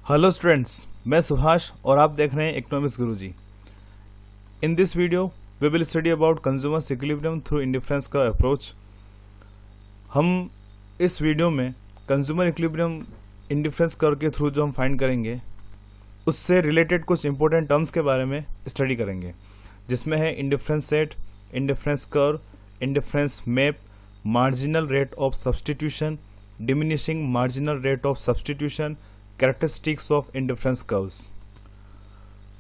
Hello students, मैं सुभाष और आप देख रहे हैं Economics Guruji. In this video we will study about consumers equilibrium through indifference का अप्रोच। हम इस वीडियो में कंज्यूमर इक्विलिब्रियम इंडिफरेंस कर्व के थ्रू जो हम फाइंड करेंगे उससे रिलेटेड कुछ इंपॉर्टेंट टर्म्स के बारे में स्टडी करेंगे, जिसमें है indifference set, indifference curve, indifference map, marginal rate of substitution, diminishing marginal rate of substitution, characteristics of indifference curves.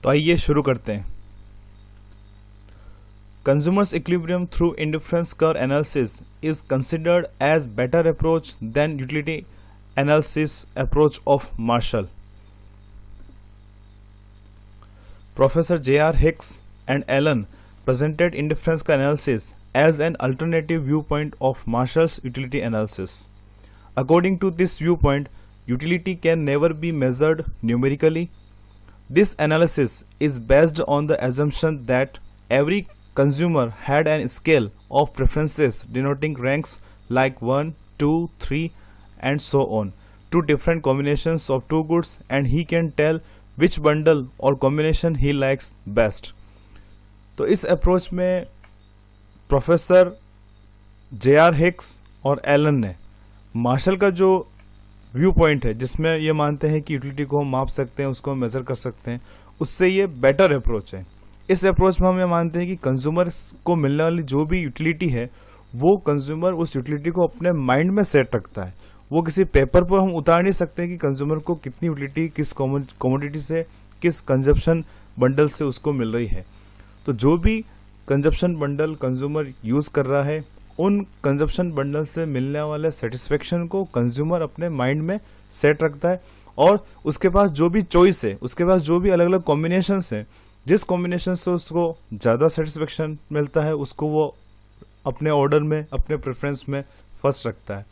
तो आइए शुरू करते हैं। Consumers equilibrium through indifference curve analysis is considered as better approach than utility analysis approach of Marshall. Professor J.R. Hicks and Allen presented indifference analysis as an alternative viewpoint of Marshall's utility analysis. According to this viewpoint, utility can never be measured numerically. This analysis is based on the assumption that every consumer had an scale of preferences denoting ranks like 1, 2, 3 and so on to different combinations of two goods, and he can tell which bundle और combination he likes best. तो इस approach में professor J.R. Hicks और Elon ने martial का जो view point है, जिसमें ये मानते हैं कि यूटिलिटी को हम माप सकते हैं, उसको हम मेजर कर सकते हैं, उससे ये बेटर अप्रोच है। इस अप्रोच में हम ये मानते हैं कि कंज्यूमर को मिलने वाली जो भी यूटिलिटी है वो कंज्यूमर उस यूटिलिटी को अपने माइंड में सेट रखता है। वो किसी पेपर पर हम उतार नहीं सकते कि कंज्यूमर को कितनी यूटिलिटी किस कमोडिटी से, किस कंजप्शन बंडल से उसको मिल रही है। तो जो भी कंजप्शन बंडल कंज्यूमर यूज कर रहा है, उन कंजप्शन बंडल से मिलने वाले सेटिस्फेक्शन को कंज्यूमर अपने माइंड में सेट रखता है, और उसके पास जो भी चॉइस है, उसके पास जो भी अलग अलग कॉम्बिनेशन है, जिस कॉम्बिनेशन से उसको ज़्यादा सेटिस्फेक्शन मिलता है उसको वो अपने ऑर्डर में, अपने प्रेफरेंस में फर्स्ट रखता है।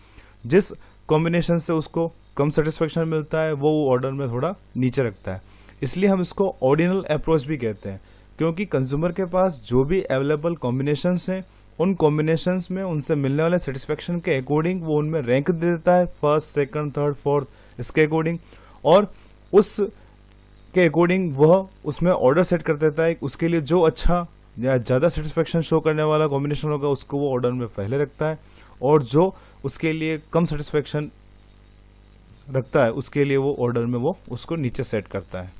जिस कॉम्बिनेशन से उसको कम सेटिस्फेक्शन मिलता है वो ऑर्डर में थोड़ा नीचे रखता है। इसलिए हम इसको ऑर्डिनल अप्रोच भी कहते हैं, क्योंकि कंज्यूमर के पास जो भी अवेलेबल कॉम्बिनेशंस हैं, उन कॉम्बिनेशंस में उनसे मिलने वाले सेटिस्फेक्शन के अकॉर्डिंग वो उनमें रैंक दे देता है, फर्स्ट, सेकंड, थर्ड, फोर्थ, इसके अकॉर्डिंग, और उस के अकॉर्डिंग वह उसमें ऑर्डर सेट कर देता है। उसके लिए जो अच्छा या ज़्यादा सेटिस्फेक्शन शो करने वाला कॉम्बिनेशन होगा उसको वो ऑर्डर में पहले रखता है, और जो उसके लिए कम सेटिस्फेक्शन रखता है उसके लिए वो ऑर्डर में वो उसको नीचे सेट करता है।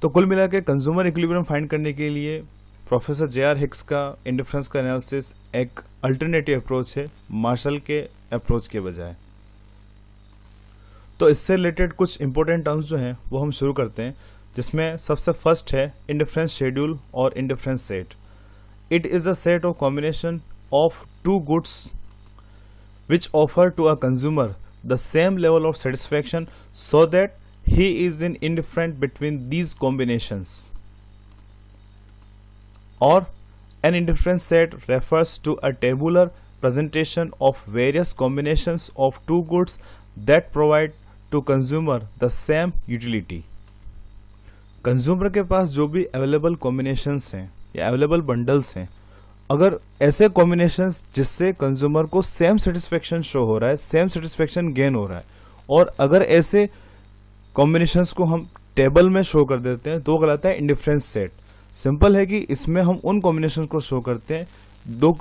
तो कुल मिला के कंज्यूमर इक्विलिब्रियम फाइंड करने के लिए प्रोफेसर J.R. हिक्स का इंडिफरेंस का एनालिसिस एक अल्टरनेटिव अप्रोच है मार्शल के अप्रोच के बजाय। तो इससे रिलेटेड कुछ इंपॉर्टेंट टर्म्स जो हैं वो हम शुरू करते हैं, जिसमें सबसे फर्स्ट है इंडिफरेंस शेड्यूल और indifference set. It is a set of combination of two goods which offer to a consumer the same level of satisfaction so that he is indifferent between these combinations. Or an indifference set refers to a tabular presentation of various combinations of two goods that provide to consumer the same utility. Consumer के पास जो भी available combinations हैं या available bundles हैं, अगर ऐसे combinations जिससे consumer को सेम सेटिस्फेक्शन शो हो रहा है, सेम सेटिस्फेक्शन गेन हो रहा है, और अगर ऐसे कॉम्बिनेशंस को हम टेबल में शो कर देते हैं तो वो कहलाता है इंडिफरेंस सेट। सिंपल है कि इसमें हम उन कॉम्बिनेशंस को शो करते हैं, दो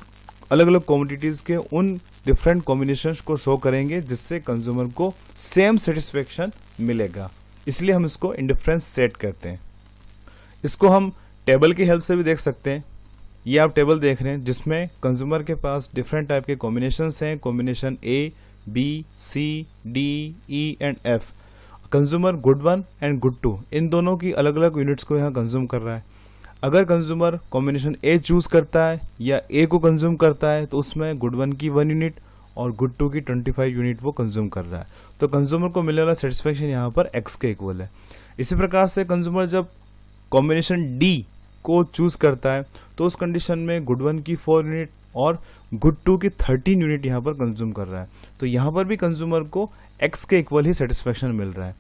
अलग अलग कॉमोडिटीज के उन डिफरेंट कॉम्बिनेशंस को शो करेंगे जिससे कंज्यूमर को सेम सेटिस्फेक्शन मिलेगा, इसलिए हम इसको इंडिफरेंस सेट कहते हैं। इसको हम टेबल की हेल्प से भी देख सकते हैं। ये आप टेबल देख रहे हैं जिसमें कंज्यूमर के पास डिफरेंट टाइप के कॉम्बिनेशंस हैं, combination A, B, C, D, E and F। Consumer good 1 and good 2 इन दोनों की अलग अलग यूनिट्स को यहाँ कंज्यूम कर रहा है। अगर कंज्यूमर कॉम्बिनेशन A चूज करता है या A को कंज्यूम करता है तो उसमें गुड 1 की 1 यूनिट और गुड 2 की 25 यूनिट वो कंज्यूम कर रहा है। तो कंज्यूमर को मिलने वाला सेटिस्फेक्शन यहाँ पर X के इक्वल है। इसी प्रकार से कंज्यूमर जब कॉम्बिनेशन D को चूज करता है तो उस कंडीशन में गुड 1 की 4 यूनिट और गुड 2 की 13 यूनिट यहाँ पर कंज्यूम कर रहा है। तो यहाँ पर भी कंज्यूमर को X के इक्वल ही सेटिस्फेक्शन मिल रहा है।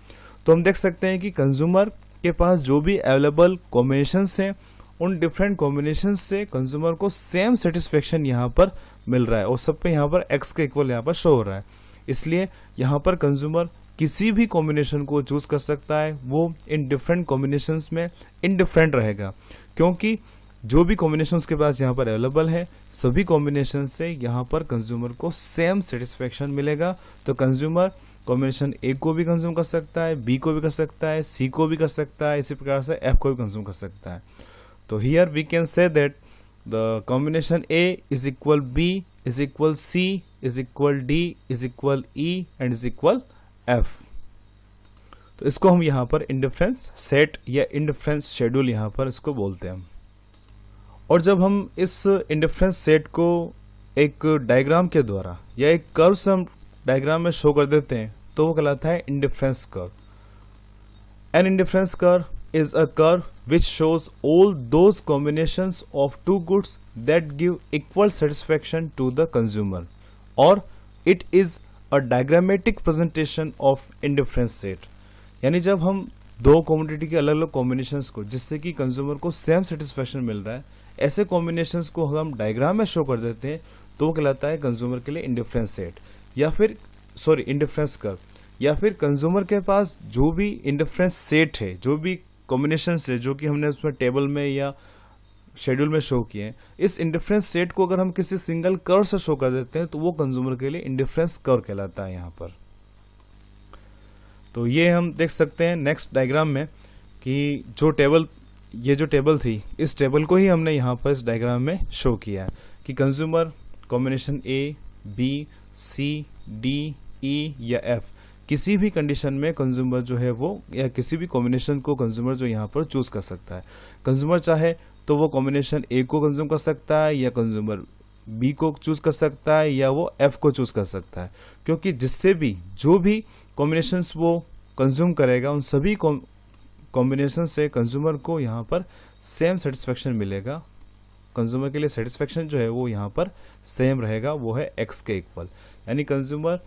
तो हम देख सकते हैं कि कंज्यूमर के पास जो भी अवेलेबल कॉम्बिनेशंस हैं, उन डिफरेंट कॉम्बिनेशंस से कंज्यूमर को सेम सेटिस्फेक्शन यहाँ पर मिल रहा है और सब पे यहाँ पर X के इक्वल यहाँ पर शो हो रहा है। इसलिए यहाँ पर कंज्यूमर किसी भी कॉम्बिनेशन को चूज कर सकता है, वो इन डिफरेंट कॉम्बिनेशंस में इनडिफरेंट रहेगा, क्योंकि जो भी कॉम्बिनेशन उसके पास यहाँ पर अवेलेबल है सभी कॉम्बिनेशन से यहाँ पर कंज्यूमर को सेम सेटिस्फेक्शन मिलेगा। तो कंज्यूमर कॉम्बिनेशन ए को भी कंज्यूम कर सकता है, बी को भी कर सकता है, सी को भी कर सकता है, इसी प्रकार से एफ को भी कंज्यूम कर सकता है। तो here we can say that the combination A is equal B is equal C is equal D is equal E and is equal F. तो इसको हम यहाँ पर इंडिफरेंस सेट या इंडिफरेंस शेड्यूल यहाँ पर इसको बोलते हैं। और जब हम इस इंडिफरेंस सेट को एक डायग्राम के द्वारा या एक कर्व से हम डायग्राम में शो कर देते हैं तो वो कहलाता है indifference curve. An indifference curve is a curve which shows all those combinations of two goods that give equal satisfaction to the consumer, और it is a diagrammatic presentation of indifference set. यानी जब हम दो commodity के अलग अलग combinations को जिससे कि कंज्यूमर को सेम सेटिस्फैक्शन मिल रहा है, ऐसे कॉम्बिनेशंस को हम डायग्राम में शो कर देते हैं तो वो कहलाता है कंज्यूमर के लिए इंडिफरेंस सेट या फिर इंडिफरेंस कर्व। या फिर कंज्यूमर के पास जो भी इंडिफरेंस सेट है, जो भी कॉम्बिनेशंस है जो कि हमने उसमें टेबल में या शेड्यूल में शो किए हैं, इस इंडिफरेंस सेट को अगर हम किसी सिंगल कर्व से शो कर देते हैं तो वो कंज्यूमर के लिए इंडिफरेंस कर्व कहलाता है यहाँ पर। तो ये हम देख सकते हैं नेक्स्ट डायग्राम में कि ये जो टेबल थी इस टेबल को ही हमने यहाँ पर इस डायग्राम में शो किया है कि consumer combination A B C D E या एफ किसी भी कंडीशन में कंज्यूमर जो है वो या किसी भी कॉम्बिनेशन को कंज्यूमर जो यहाँ पर चूज कर सकता है। कंज्यूमर चाहे तो वो कॉम्बिनेशन ए को कंज्यूम कर सकता है या कंज्यूमर बी को चूज कर सकता है या वो एफ को चूज कर सकता है, क्योंकि जिससे भी जो भी कॉम्बिनेशंस वो कंज्यूम करेगा उन सभी कॉम्बिनेशन से कंज्यूमर को यहाँ पर सेम सेटिस्फेक्शन मिलेगा। कंज्यूमर के लिए सेटिस्फेक्शन जो है वो यहाँ पर सेम रहेगा, वो है एक्स के इक्वल। यानी कंज्यूमर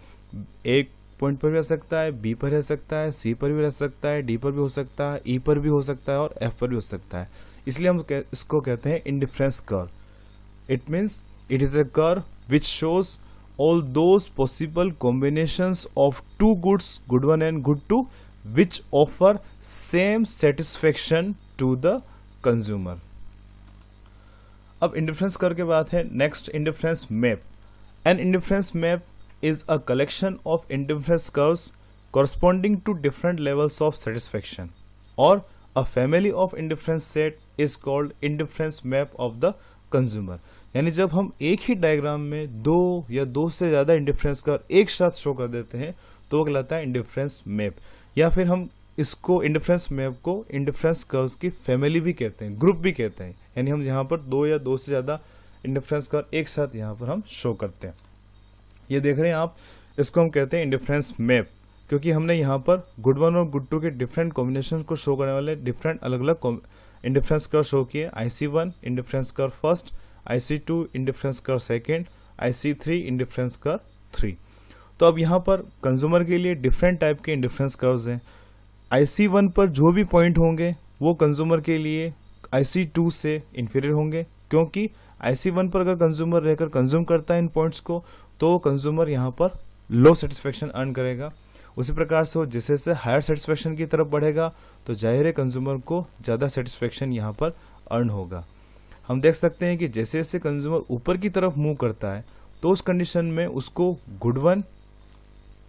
एक पॉइंट पर भी रह सकता है, बी पर रह सकता है, सी पर भी रह सकता है, डी पर भी हो सकता है, ई पर भी हो सकता है और एफ पर भी हो सकता है। इसलिए हम इसको कहते हैं indifference curve. It means it is a curve which shows all those possible combinations of two goods, good one and good two, which offer same satisfaction to the consumer. अब इंडिफरेंस कर्व के बाद है next indifference map. An indifference map is a collection of indifference curves corresponding to different levels of satisfaction, or a family of indifference set is called indifference map of the consumer। यानी जब हम एक ही diagram में दो या दो से ज़्यादा इंडिफरेंस कर्व एक साथ शो कर देते हैं तो वो कहलाता है इंडिफरेंस मैप, या फिर हम इसको इंडिफरेंस मैप को इंडिफरेंस कर्व्स की फैमिली भी कहते हैं, ग्रुप भी कहते हैं। यानी हम यहाँ पर दो या दो से ज़्यादा इंडिफरेंस कर्व एक साथ यहाँ पर हम शो करते हैं। ये देख रहे हैं आप, इसको हम कहते हैं इंडिफरेंस मैप, क्योंकि हमने यहाँ पर गुड वन और गुड टू के डिफरेंट कॉम्बिनेशन को शो करने वाले डिफरेंट अलग अलग इंडिफरेंस कर्व शो किए। IC1 indifference curve first, IC2 indifference curve second, IC3 indifference curve 3। तो अब यहाँ पर कंज्यूमर के लिए डिफरेंट टाइप के इंडिफरेंस कर्व्स हैं। IC1 पर जो भी पॉइंट होंगे वो कंज्यूमर के लिए IC2 से इंफीरियर होंगे, क्योंकि IC1 पर अगर कंज्यूमर रहकर कंज्यूम करता है इन पॉइंट्स को तो कंज्यूमर यहाँ पर लो सेटिस्फेक्शन अर्न करेगा। उसी प्रकार से वो जैसे जैसे हायर सेटिस्फेक्शन की तरफ बढ़ेगा तो जाहिर है कंज्यूमर को ज़्यादा सेटिस्फेक्शन यहाँ पर अर्न होगा। हम देख सकते हैं कि जैसे जैसे कंज्यूमर ऊपर की तरफ मूव करता है तो उस कंडीशन में उसको गुड वन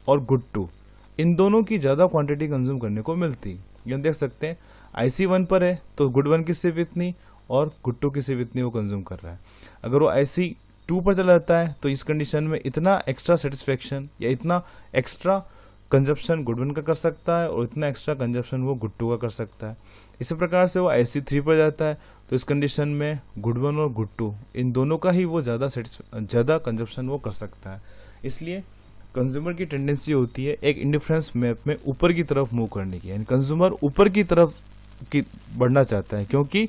और गुड टू इन दोनों की ज़्यादा क्वांटिटी कंज्यूम करने को मिलती। ये हम देख सकते हैं IC1 पर है तो गुड वन की सिर्फ इतनी और गुड टू की सिर्फ इतनी वो कंज्यूम कर रहा है। अगर वो IC2 पर चला जाता है तो इस कंडीशन में इतना एक्स्ट्रा सेटिस्फेक्शन या इतना एक्स्ट्रा कंजप्शन गुड वन का कर सकता है और इतना एक्स्ट्रा कंजप्शन वो गुड टू का कर सकता है। इसी प्रकार से वो IC3 पर जाता है तो इस कंडीशन में गुड वन और गुड टू इन दोनों का ही वो ज़्यादा कंजप्शन वो कर सकता है। इसलिए कंज्यूमर की टेंडेंसी होती है एक इंडिफरेंस मैप में ऊपर की तरफ मूव करने की, यानी कंज्यूमर ऊपर की तरफ बढ़ना चाहता है, क्योंकि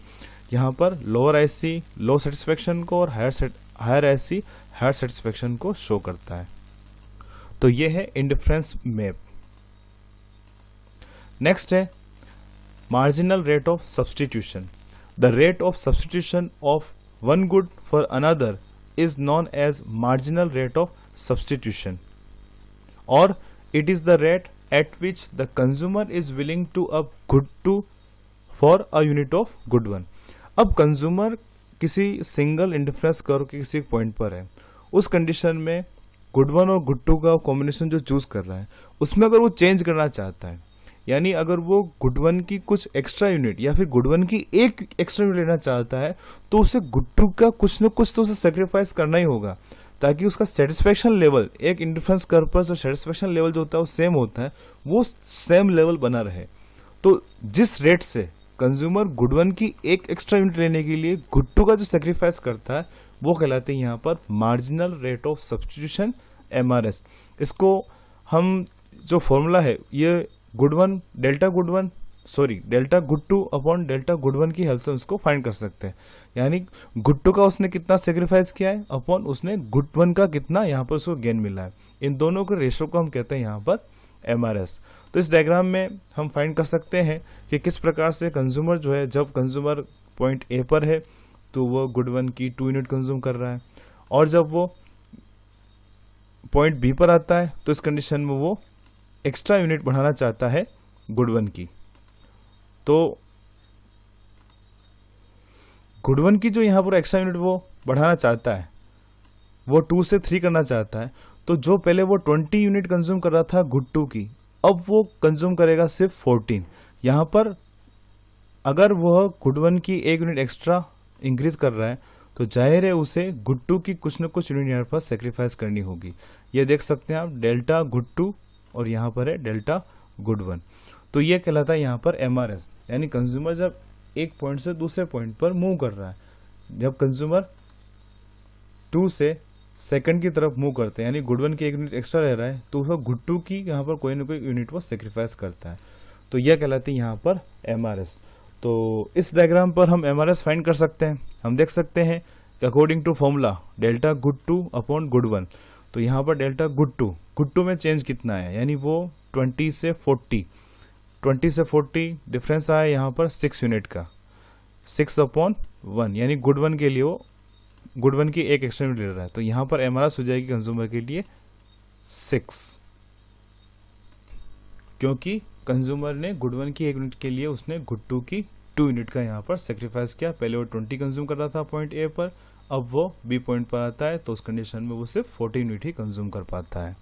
यहाँ पर लोअर IC लो सेटिस्फेक्शन को और हायर IC हायर सेटिस्फेक्शन को शो करता है। तो ये है इंडिफरेंस मैप। नेक्स्ट है marginal rate of substitution. The rate of substitution of one good for another is known as marginal rate of substitution, और it is the rate at which the consumer is willing to up good 2 for a unit of good 1। अब consumer किसी single indifference curve के किसी point पर है, उस condition में good 1 और गुड 2 का कॉम्बिनेशन जो चूज कर रहा है उसमें अगर वो चेंज करना चाहता है, यानी अगर वो गुड 1 की कुछ एक्स्ट्रा यूनिट या फिर गुड 1 की एक एक्स्ट्रा यूनिट लेना चाहता है, तो उसे गुड 2 का कुछ न कुछ तो उसे सेक्रीफाइस करना ही होगा, ताकि उसका सेटिस्फेक्शन लेवल एक इंडिफरेंस कर्व पर जो सेटिस्फेक्शन लेवल जो होता है वो सेम होता है, वो सेम लेवल बना रहे। तो जिस रेट से कंज्यूमर गुड 1 की एक एक्स्ट्रा यूनिट लेने के लिए गुड 2 का जो सेक्रीफाइस करता है वो कहलाते हैं यहाँ पर marginal rate of substitution, MRS। इसको हम जो फॉर्मूला है ये good 1 delta good 2 upon delta good 1 की हेल्प से उसको फाइंड कर सकते हैं। यानी गुड 2 का उसने कितना सेक्रीफाइस किया है अपॉन उसने गुड 1 का कितना यहाँ पर उसको गेन मिला है, इन दोनों के रेशो को हम कहते हैं यहाँ पर MRS। तो इस डायग्राम में हम फाइंड कर सकते हैं कि किस प्रकार से कंज्यूमर जो है, जब कंज्यूमर पॉइंट ए पर है तो वो गुड 1 की 2 यूनिट कंज्यूम कर रहा है, और जब वो पॉइंट बी पर आता है तो इस कंडीशन में वो एक्स्ट्रा यूनिट बढ़ाना चाहता है गुड 1 की। तो गुड 1 की जो यहाँ पर एक्स्ट्रा यूनिट वो बढ़ाना चाहता है, वो 2 से 3 करना चाहता है, तो जो पहले वो 20 यूनिट कंज्यूम कर रहा था गुड 2 की, अब वो कंज्यूम करेगा सिर्फ 14। यहाँ पर अगर वह गुड 1 की एक यूनिट एक्स्ट्रा इंक्रीज कर रहा है तो जाहिर है उसे गुड 2 की कुछ न कुछ यूनिट यहाँ पर सेक्रीफाइस करनी होगी। ये देख सकते हैं आप, डेल्टा गुड 2 और यहाँ पर है डेल्टा गुड 1। तो ये कहलाता है यहाँ पर MRS, यानी कंज्यूमर जब एक पॉइंट से दूसरे पॉइंट पर मूव कर रहा है, जब कंज्यूमर 2 से सेकंड की तरफ मूव करते हैं, यानी गुड 1 की एक यूनिट एक्स्ट्रा ले रहा है, तो वह गुड 2 की यहाँ पर कोई ना कोई यूनिट वो सेक्रीफाइस करता है, तो यह कहलाती है यहाँ पर MRS। तो इस डायग्राम पर हम MRS फाइंड कर सकते हैं। हम देख सकते हैं कि according to formula delta good 2 upon good 1, तो यहाँ पर डेल्टा गुड 2 में चेंज कितना है, यानी वो 20 से 40 डिफरेंस आया यहाँ पर 6 यूनिट का, 6 अपॉन 1, यानी गुड 1 के लिए वो गुड 1 की एक एक्स्ट्रा यूनिट ले रहा है, तो यहाँ पर MRS हो जाएगी कंज्यूमर के लिए 6, क्योंकि कंज्यूमर ने गुड 1 की एक यूनिट के लिए उसने गुड 2 की 2 यूनिट का यहाँ पर सेक्रीफाइस किया। पहले वो 20 कंज्यूम कर रहा था पॉइंट ए पर, अब वो बी पॉइंट पर आता है तो उस कंडीशन में वो सिर्फ 14 यूनिट ही कंज्यूम कर पाता है।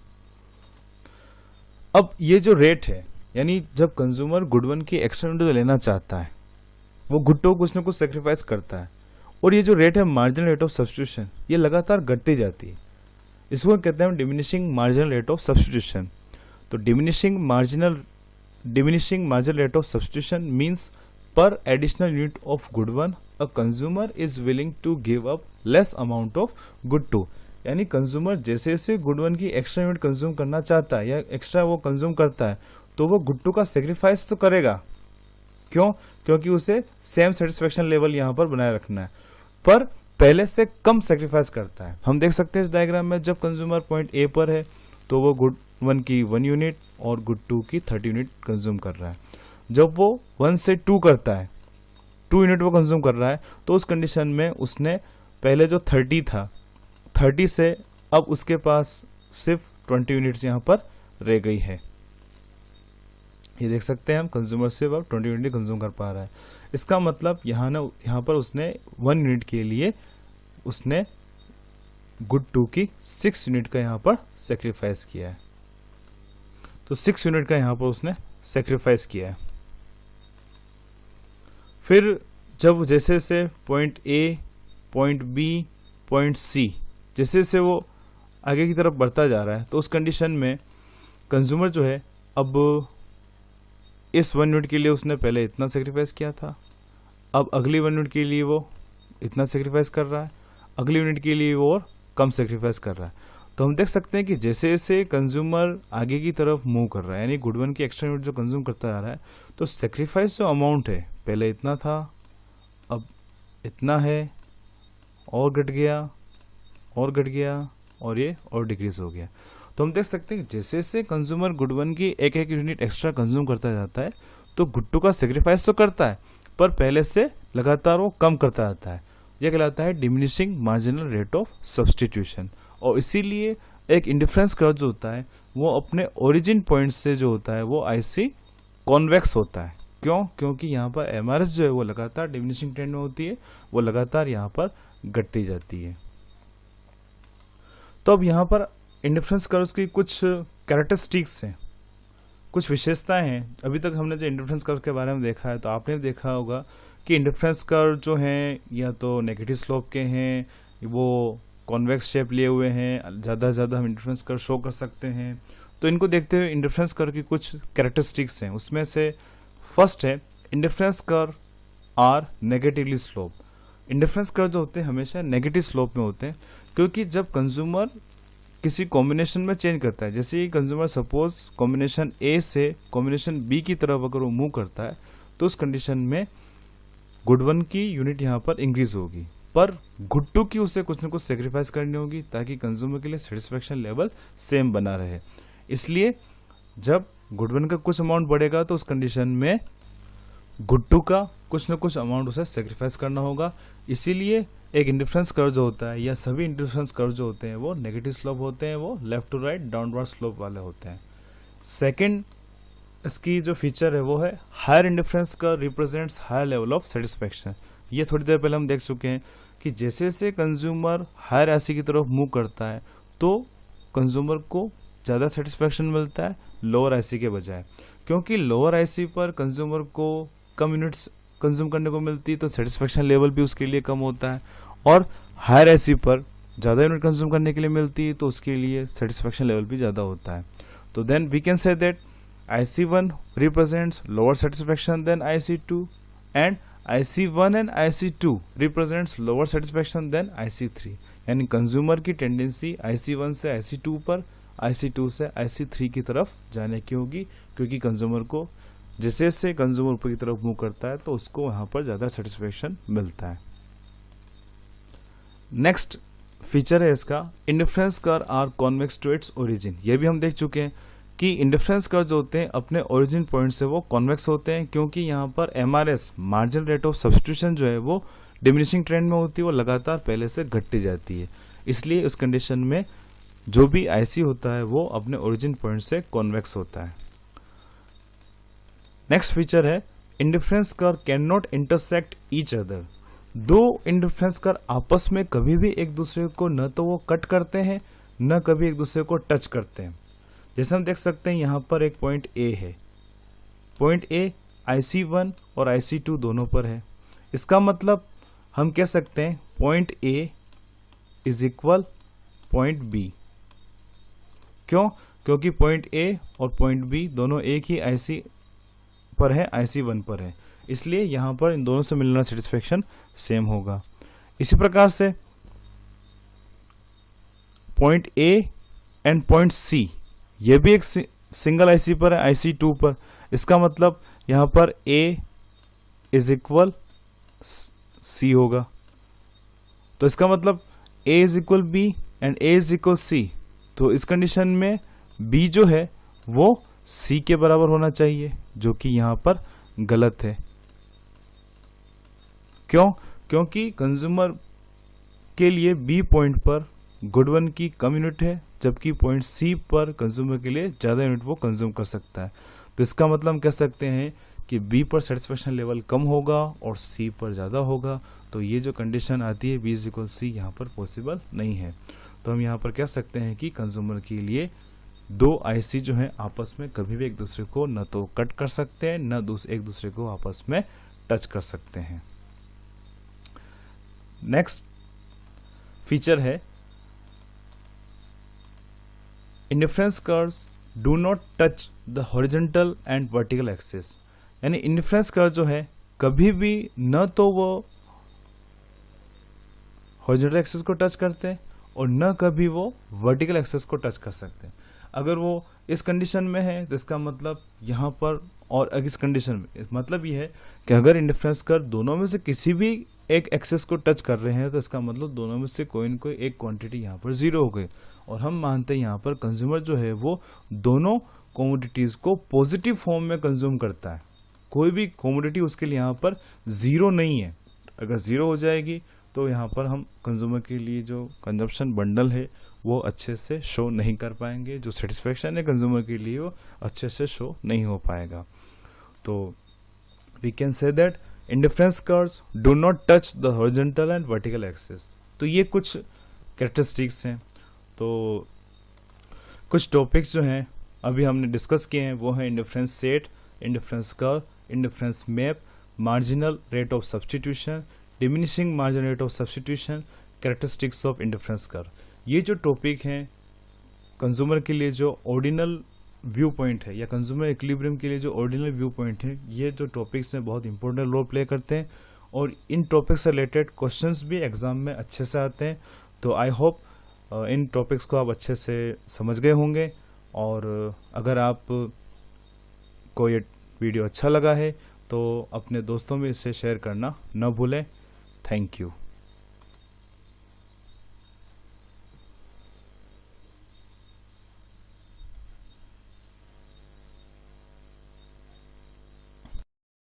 अब ये जो रेट है, यानी जब कंज्यूमर गुड 1 की एक्स्ट्रा यूनिट लेना चाहता है वो गुड 2 कुछ ना कुछ सेक्रीफाइस करता है, और ये जो रेट है मार्जिनल रेट ऑफ सब्स्टिट्यूशन, ये लगातार घटती जाती है। इसको कहते हैं diminishing marginal rate of substitution. तो diminishing marginal rate of substitution means per additional unit of good 1 a consumer is willing to give up less amount of good 2। यानी कंज्यूमर जैसे जैसे गुड 1 की एक्स्ट्रा यूनिट कंज्यूम करना चाहता है या extra वो कंज्यूम करता है तो वो गुड 2 का सेक्रीफाइस तो करेगा। क्यों? क्योंकि उसे सेम सेटिस्फेक्शन लेवल यहाँ पर बनाए रखना है, पर पहले से कम सेक्रीफाइस करता है। हम देख सकते हैं इस डायग्राम में, जब कंज्यूमर पॉइंट ए पर है तो वो गुड 1 की 1 यूनिट और गुड 2 की 30 यूनिट कंज्यूम कर रहा है। जब वो 1 से 2 करता है, 2 यूनिट वो कंज्यूम कर रहा है, तो उस कंडीशन में उसने पहले जो 30 था, 30 से अब उसके पास सिर्फ 20 यूनिट्स यहाँ पर रह गई है। ये देख सकते हैं हम, कंज्यूमर सिर्फ अब 20 यूनिट कंज्यूम कर पा रहा है। इसका मतलब यहाँ पर उसने 1 यूनिट के लिए उसने गुड 2 की 6 यूनिट का यहाँ पर सेक्रीफाइस किया है। तो 6 यूनिट का यहाँ पर उसने सेक्रीफाइस किया है। फिर जब जैसे जैसे point A, point B, point C जैसे जैसे वो आगे की तरफ बढ़ता जा रहा है, तो उस कंडीशन में कंज्यूमर जो है अब इस 1 यूनिट के लिए उसने पहले इतना सेक्रीफाइस किया था, अब अगली 1 यूनिट के लिए वो इतना सेक्रीफाइस कर रहा है, अगली यूनिट के लिए वो और कम सेक्रीफाइस कर रहा है। तो हम देख सकते हैं कि जैसे जैसे कंज्यूमर आगे की तरफ मूव कर रहा है, यानी गुड 1 की एक्स्ट्रा यूनिट जो कंज्यूम करता जा रहा है, तो सेक्रीफाइस जो अमाउंट है पहले इतना था, अब इतना है, और घट गया और ये और डिक्रीज हो गया। तो हम देख सकते हैं कि जैसे जैसे कंज्यूमर गुड 1 की एक यूनिट एक्स्ट्रा कंज्यूम करता जाता है तो गुड 2 का सेक्रीफाइस तो करता है, पर पहले से लगातार वो कम करता जाता है। यह कहलाता है diminishing marginal rate of substitution. और इसीलिए एक इंडिफरेंस कर्व जो होता है वो अपने ओरिजिन पॉइंट से जो होता है वो आईसी कॉन्वेक्स होता है। क्यों? क्योंकि यहाँ पर एमआरएस जो है वो लगातार डिमिनिशिंग ट्रेंड में होती है, वो लगातार यहाँ पर घटती जाती है। तो अब यहाँ पर इंडिफरेंस कर्व्स की कुछ कैरेक्टरिस्टिक्स हैं, कुछ विशेषताएं हैं। अभी तक हमने जो इंडिफरेंस कर्व के बारे में देखा है, तो आपने देखा होगा कि इंडिफरेंस कर्व जो हैं या तो नेगेटिव स्लोप के हैं, वो कॉन्वेक्स शेप लिए हुए हैं, ज़्यादा से ज़्यादा हम इंडिफरेंस कर्व शो कर सकते हैं। तो इनको देखते हुए इंडिफरेंस कर्व की कुछ कैरेक्टरिस्टिक्स हैं। उसमें से फर्स्ट है indifference curve are negatively slope. Indifference curve जो होते हैं हमेशा नेगेटिव स्लोप में होते हैं, क्योंकि जब कंज्यूमर किसी कॉम्बिनेशन में चेंज करता है, जैसे कंज्यूमर सपोज कॉम्बिनेशन ए से कॉम्बिनेशन बी की तरफ अगर वो मूव करता है, तो उस कंडीशन में गुड वन की यूनिट यहाँ पर इंक्रीज होगी, पर गुड टू की उसे कुछ न कुछ सेक्रीफाइस करनी होगी ताकि कंज्यूमर के लिए सेटिस्फेक्शन लेवल सेम बना रहे। इसलिए जब गुड वन का कुछ अमाउंट बढ़ेगा तो उस कंडीशन में गुड टू का कुछ न कुछ अमाउंट उसे सेक्रीफाइस करना होगा। इसीलिए एक इंडिफरेंस कर्व जो होता है या सभी इंडिफरेंस कर्व जो होते हैं वो नेगेटिव स्लोप होते हैं, वो left to right downward slope वाले होते हैं। सेकंड इसकी जो फीचर है वो है higher indifference curve represents higher level of satisfaction. ये थोड़ी देर पहले हम देख चुके हैं कि जैसे जैसे कंज्यूमर हायर आईसी की तरफ मूव करता है तो कंज्यूमर को ज़्यादा सेटिस्फेक्शन मिलता है लोअर आईसी के बजाय, क्योंकि लोअर आईसी पर कंज्यूमर को कम यूनिट्स कंज्यूम करने को मिलती है तो सेटिस्फेक्शन लेवल भी उसके लिए कम होता है, और हायर आईसी पर ज़्यादा यूनिट कंज्यूम करने के लिए मिलती है तो उसके लिए सेटिस्फेक्शन लेवल भी ज़्यादा होता है। तो then we can say that IC1 represents lower satisfaction than IC2 and IC1 and IC2 represents lower satisfaction than IC3। यानी कंज्यूमर की टेंडेंसी IC1 से IC2 पर, IC2 से IC3 की तरफ जाने की होगी, क्योंकि कंज्यूमर को जैसे जैसे कंज्यूमर ऊपर की तरफ मूव करता है तो उसको वहाँ पर ज़्यादा सेटिस्फेक्शन मिलता है। नेक्स्ट फीचर है इसका indifference curve are convex to its origin. ये भी हम देख चुके हैं कि इंडिफरेंस कर्व जो होते हैं अपने ओरिजिन पॉइंट से वो कॉन्वेक्स होते हैं, क्योंकि यहाँ पर MRS marginal rate of substitution जो है वो डिमिनिशिंग ट्रेंड में होती है, वो लगातार पहले से घटती जाती है। इसलिए इस कंडीशन में जो भी IC होता है वो अपने ओरिजिन पॉइंट से कॉन्वेक्स होता है। नेक्स्ट फीचर है indifference curve can not intersect each other. दो इंडिफरेंस कर्व आपस में कभी भी एक दूसरे को न तो वो कट करते हैं न कभी एक दूसरे को टच करते हैं। जैसे हम देख सकते हैं यहाँ पर एक पॉइंट A है, पॉइंट A IC1 और IC2 दोनों पर है। इसका मतलब हम कह सकते हैं point A is equal point B। क्यों? क्योंकि पॉइंट A और पॉइंट B दोनों एक ही IC पर है, IC1 पर है, इसलिए यहाँ पर इन दोनों से मिलना सेटिस्फेक्शन सेम होगा। इसी प्रकार से point A and point C ये भी एक सिंगल IC पर है, IC2 पर। इसका मतलब यहाँ पर A इज इक्वल C होगा। तो इसका मतलब A is equal B and A is equal C। तो इस कंडीशन में B जो है वो C के बराबर होना चाहिए, जो कि यहाँ पर गलत है। क्यों? क्योंकि कंज्यूमर के लिए B पॉइंट पर गुड वन की कम यूनिट है, जबकि पॉइंट C पर कंज्यूमर के लिए ज़्यादा यूनिट वो कंज्यूम कर सकता है। तो इसका मतलब हम कह सकते हैं कि B पर सेटिस्फेक्शन लेवल कम होगा और C पर ज़्यादा होगा। तो ये जो कंडीशन आती है B इज इक्वल C यहाँ पर पॉसिबल नहीं है। तो हम यहाँ पर कह सकते हैं कि कंज्यूमर के लिए दो IC जो हैं आपस में कभी भी एक दूसरे को न तो कट कर सकते हैं न एक दूसरे को आपस में टच कर सकते हैं। नेक्स्ट फीचर है indifference curves do not touch the horizontal and vertical axis. यानी इंडिफरेंस कर्व जो है कभी भी न तो वो हॉरिजॉन्टल एक्सिस को टच करते हैं और न कभी वो वर्टिकल एक्सिस को टच कर सकते हैं। अगर वो इस कंडीशन में है तो इसका मतलब यहाँ पर, और इस कंडीशन में मतलब ये है कि अगर इंडिफरेंस कर्व दोनों में से किसी भी एक एक्सिस को टच कर रहे हैं तो इसका मतलब दोनों में से कोई न कोई एक क्वांटिटी यहाँ पर जीरो हो गई। और हम मानते हैं यहाँ पर कंज्यूमर जो है वो दोनों कमोडिटीज़ को पॉजिटिव फॉर्म में कंज्यूम करता है। कोई भी कमोडिटी उसके लिए यहाँ पर ज़ीरो नहीं है। अगर ज़ीरो हो जाएगी तो यहाँ पर हम कंज्यूमर के लिए जो कंजप्शन बंडल है वो अच्छे से शो नहीं कर पाएंगे, जो सेटिस्फेक्शन है कंज्यूमर के लिए वो अच्छे से शो नहीं हो पाएगा। तो we can say that indifference curves do not touch the horizontal and vertical axis. तो ये कुछ कैरेक्टरिस्टिक्स हैं। तो कुछ टॉपिक्स जो हैं अभी हमने डिस्कस किए हैं वो हैं indifference set, indifference curve, indifference map, marginal rate of substitution, diminishing margin rate of substitution, characteristics of indifference curve. ये जो टॉपिक हैं कंज्यूमर के लिए जो ऑर्डिनल व्यू पॉइंट है या कंज्यूमर इक्विलिब्रियम के लिए जो ऑर्डिनल व्यू पॉइंट है, ये जो टॉपिक्स हैं बहुत इंपॉर्टेंट रोल प्ले करते हैं और इन टॉपिक से रिलेटेड क्वेश्चंस भी एग्जाम में अच्छे से आते हैं। तो आई होप इन टॉपिक्स को आप अच्छे से समझ गए होंगे। और अगर आप को ये वीडियो अच्छा लगा है तो अपने दोस्तों में इसे शेयर करना न भूलें। Thank you.